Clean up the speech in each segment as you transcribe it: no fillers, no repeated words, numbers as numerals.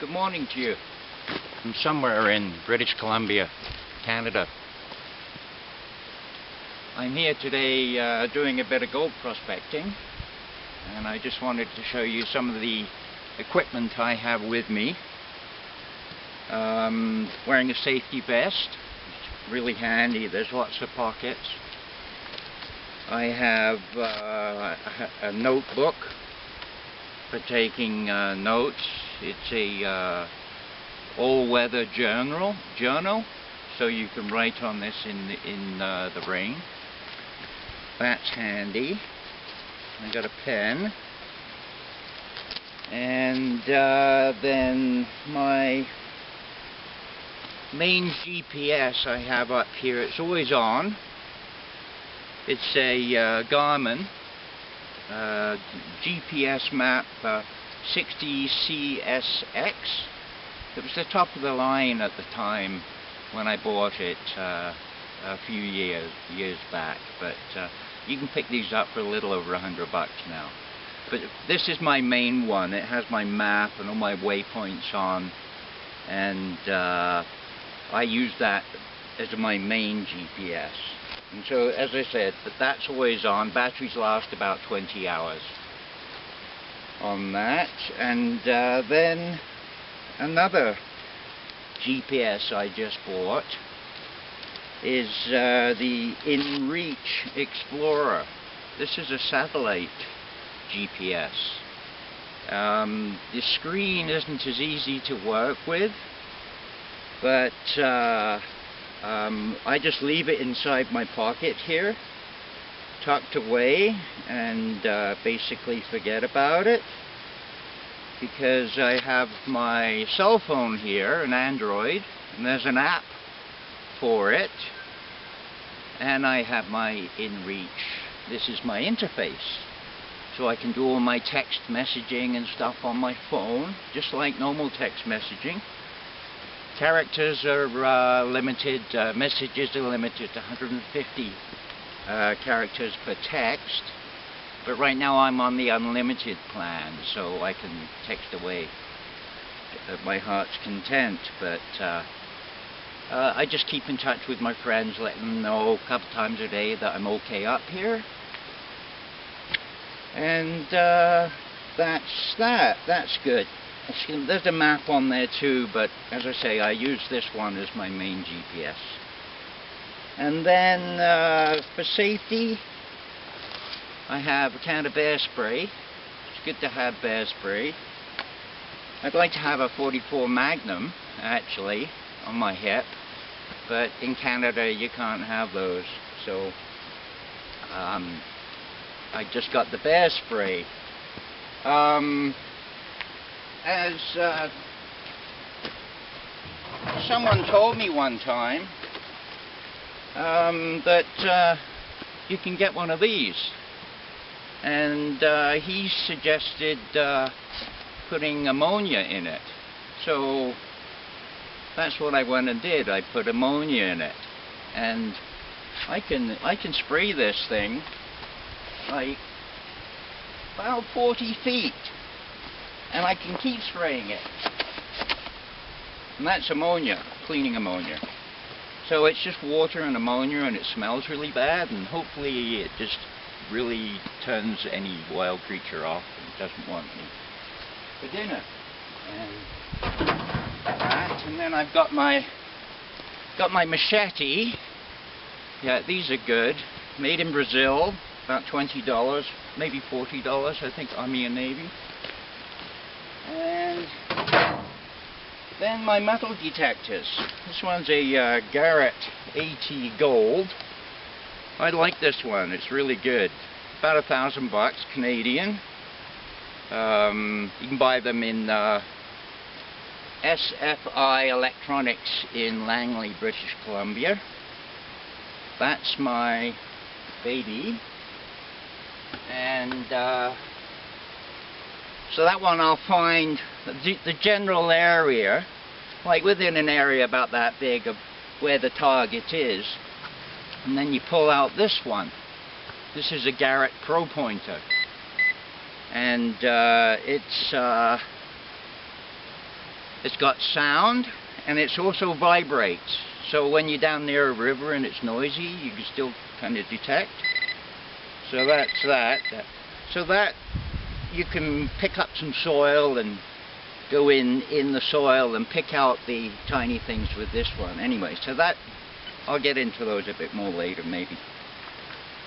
Good morning to you from somewhere in British Columbia, Canada. I'm here today doing a bit of gold prospecting, and I just wanted to show you some of the equipment I have with me. Wearing a safety vest, it's really handy, there's lots of pockets. I have a notebook for taking notes. It's a all-weather journal, so you can write on this in the rain. That's handy. I got a pen, and then my main GPS I have up here. It's always on. It's a Garmin GPS map 60CSX. It was the top of the line at the time when I bought it a few years back, but you can pick these up for a little over $100 now. But this is my main one. It has my map and all my waypoints on, and I use that as my main GPS. And so, as I said, that's always on. Batteries last about 20 hours on that. And then another GPS I just bought is the InReach Explorer. This is a satellite GPS. The screen isn't as easy to work with, but I just leave it inside my pocket here, tucked away, and basically forget about it, because I have my cell phone here, an Android, and there's an app for it, and I have my InReach. This is my interface, so I can do all my text messaging and stuff on my phone, just like normal text messaging. Characters are limited, messages are limited to 150 characters per text, but right now I'm on the unlimited plan, so I can text away at my heart's content. But I just keep in touch with my friends, let them know a couple times a day that I'm okay up here, and that's that. That's good. There's a map on there too, but as I say, I use this one as my main GPS. And then for safety, I have a can of bear spray. It's good to have bear spray. I'd like to have a 44 Magnum actually on my hip, but in Canada you can't have those, so I just got the bear spray. As someone told me one time, that you can get one of these, and he suggested putting ammonia in it. So that's what I went and did. I put ammonia in it, and I can spray this thing like about 40 feet. And I can keep spraying it. And that's ammonia, cleaning ammonia. So it's just water and ammonia, and it smells really bad, and hopefully it just really turns any wild creature off and doesn't want me for dinner. And that, and then I've got my machete. Yeah, these are good. Made in Brazil, about $20, maybe $40, I think, Army and Navy. And then my metal detectors. This one's a Garrett AT Gold. I like this one. It's really good. About $1,000 Canadian. You can buy them in SFI Electronics in Langley, British Columbia. That's my baby. And so that one I'll find the general area, like within an area about that big of where the target is, and then you pull out this one. This is a Garrett Pro Pointer, and it's It's got sound, and it's also vibrates. So when you're down near a river and it's noisy, you can still kind of detect. So that's that. So that you can pick up some soil and go in the soil and pick out the tiny things with this one. Anyway, so that I'll get into those a bit more later maybe.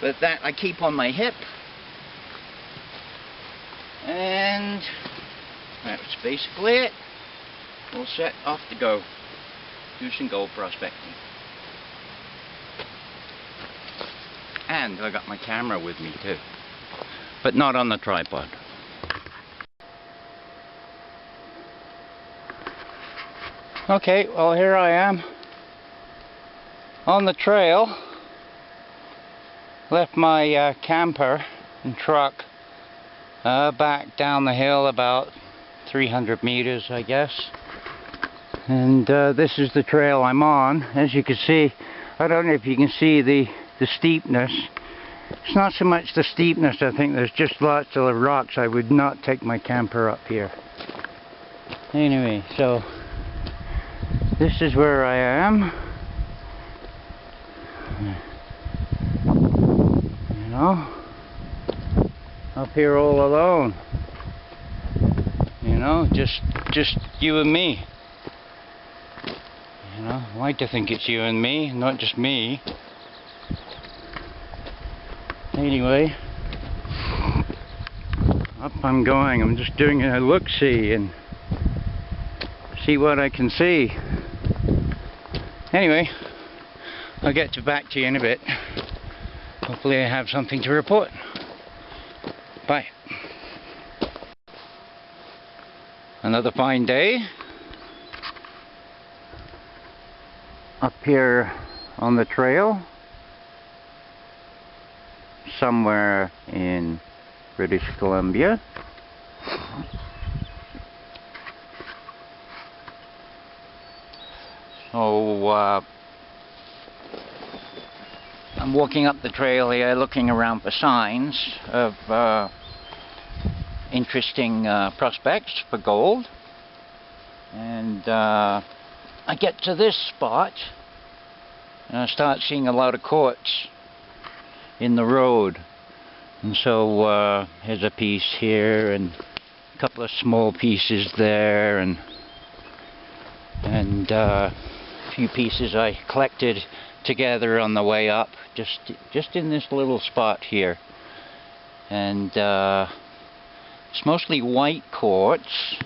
But that I keep on my hip, and that's basically it. All set, off to go. Do some gold prospecting. And I got my camera with me too, but not on the tripod. Okay, well here I am on the trail. Left my camper and truck back down the hill about 300 meters, I guess. And this is the trail I'm on. As you can see, I don't know if you can see the steepness. It's not so much the steepness, I think there's just lots of rocks. I would not take my camper up here. Anyway, so this is where I am. You know, up here all alone. You know, just you and me. You know, I like to think it's you and me, not just me. Anyway, up I'm going. I'm just doing a look-see and see what I can see. Anyway, I'll get back to you in a bit. Hopefully I have something to report. Bye. Another fine day. Up here on the trail. Somewhere in British Columbia. So I'm walking up the trail here looking around for signs of interesting prospects for gold, and I get to this spot and I start seeing a lot of quartz in the road, and so here's a piece here and a couple of small pieces there, and a few pieces I collected together on the way up, just in this little spot here. And it's mostly white quartz,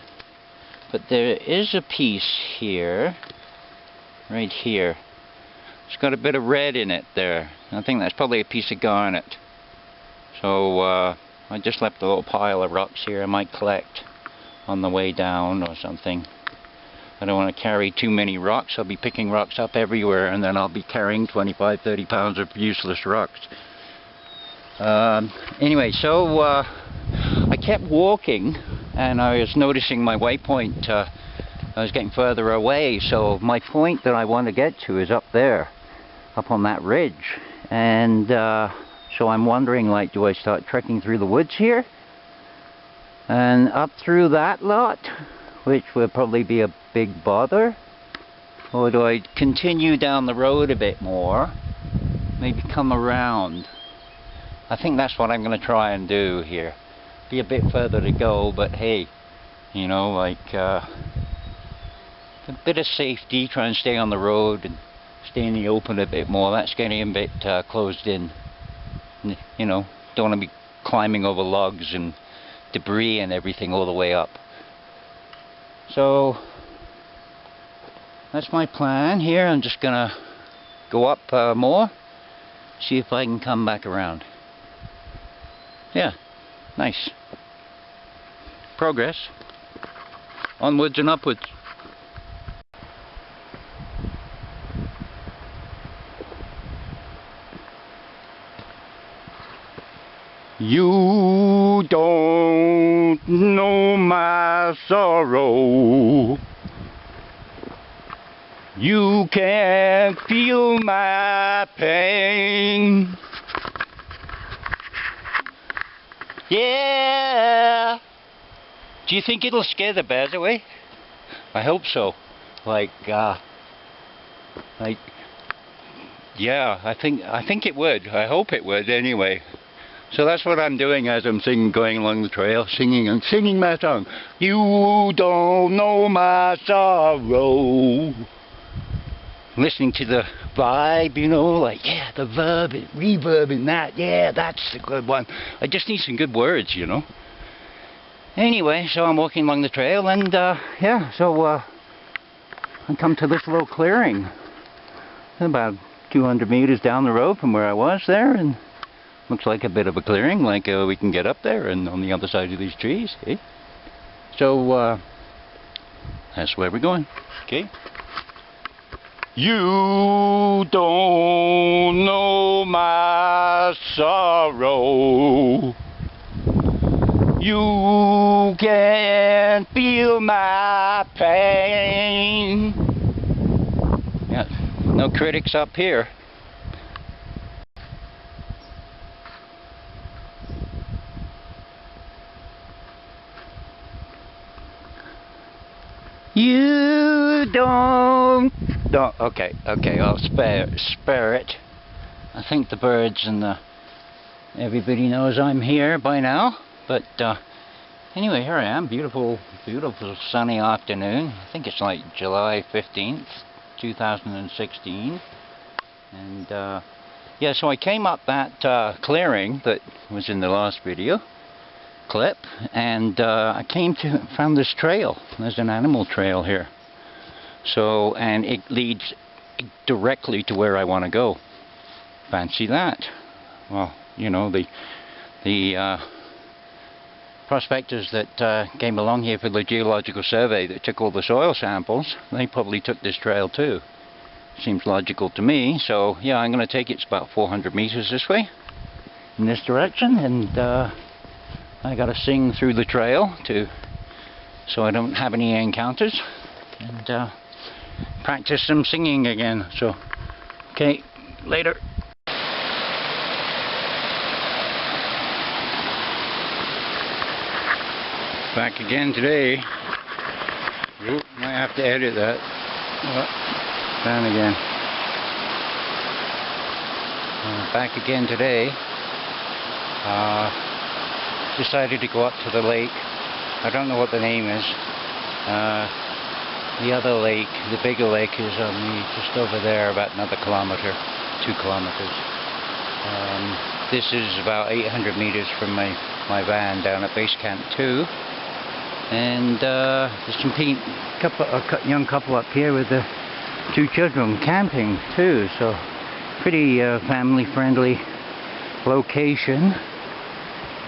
but there is a piece here, right here. It's got a bit of red in it there. I think that's probably a piece of garnet. So I just left a little pile of rocks here I might collect on the way down or something. I don't want to carry too many rocks. I'll be picking rocks up everywhere, and then I'll be carrying 25-30 pounds of useless rocks. Anyway, so I kept walking, and I was noticing my waypoint. I was getting further away, so my point that I want to get to is up there, up on that ridge. And so I'm wondering, like, do I start trekking through the woods here and up through that lot, which would probably be a big bother, or do I continue down the road a bit more, maybe come around? I think that's what I'm going to try and do here. Be a bit further to go, but hey, you know, like a bit of safety, try and stay on the road and stay in the open a bit more. That's getting a bit closed in. You know, don't want to be climbing over logs and debris and everything all the way up. So that's my plan here. I'm just gonna go up more, see if I can come back around. Yeah, nice. Progress. Onwards and upwards. You don't know my sorrow. You can't feel my pain. Yeah. Do you think it'll scare the bears away? I hope so. Like, yeah, I think it would. I hope it would anyway. So that's what I'm doing as I'm singing, going along the trail, singing and singing my song. You don't know my sorrow. Listening to the vibe, you know, like, yeah, the verb, reverb in that, yeah, that's the good one. I just need some good words, you know. Anyway, so I'm walking along the trail, and yeah, so I come to this little clearing about 200 meters down the road from where I was there, and looks like a bit of a clearing, like we can get up there and on the other side of these trees, eh? So that's where we're going, okay? You don't know my sorrow. You can feel my pain. Yeah, no critics up here. You don't. No, okay, I'll spare it. I think the birds and everybody knows I'm here by now. But anyway, here I am. Beautiful sunny afternoon. I think it's like July 15th, 2016. And yeah, so I came up that clearing that was in the last video clip, and I found this trail. There's an animal trail here. So, and it leads directly to where I want to go. Fancy that. Well, you know, the prospectors that came along here for the geological survey that took all the soil samples, they probably took this trail too. Seems logical to me, so yeah, I'm going to take it. It's about 400 meters this way, in this direction, and I got to sing through the trail so I don't have any encounters, and practice some singing again. So, okay, later. Back again today. Oop, might have to edit that. Down again. Back again today. Decided to go up to the lake. I don't know what the name is. The other lake, the bigger lake, is just over there, about another kilometer, 2 kilometers. This is about 800 meters from my van down at base camp 2. And there's some young couple up here with the 2 children camping too, so pretty family friendly location.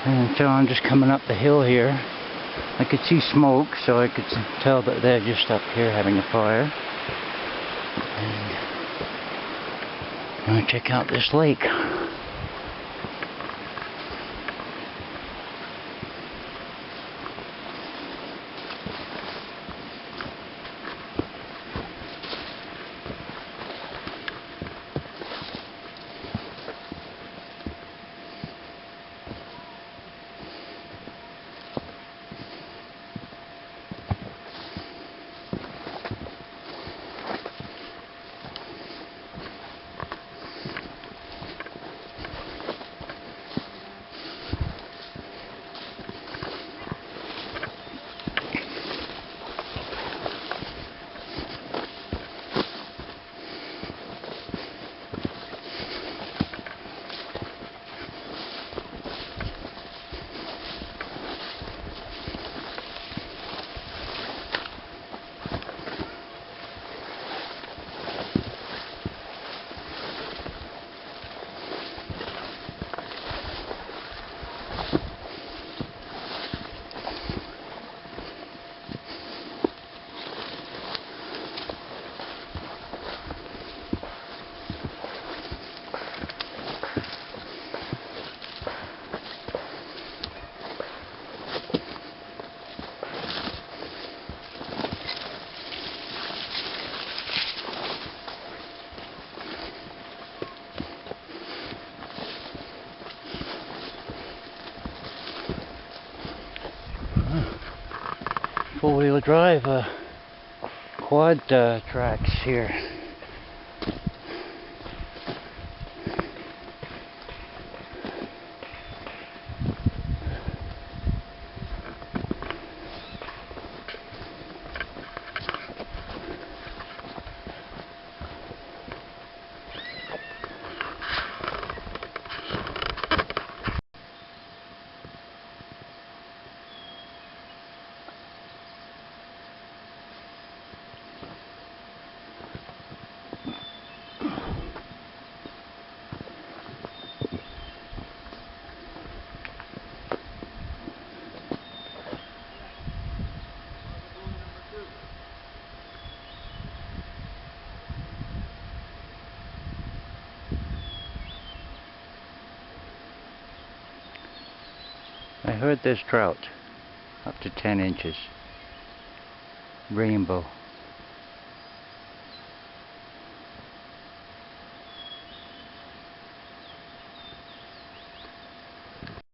And so I'm just coming up the hill here. I could see smoke, so I could tell that they're just up here having a fire. And I'm going to check out this lake. Four-wheel drive quad tracks here. I heard there's trout up to 10 inches. Rainbow.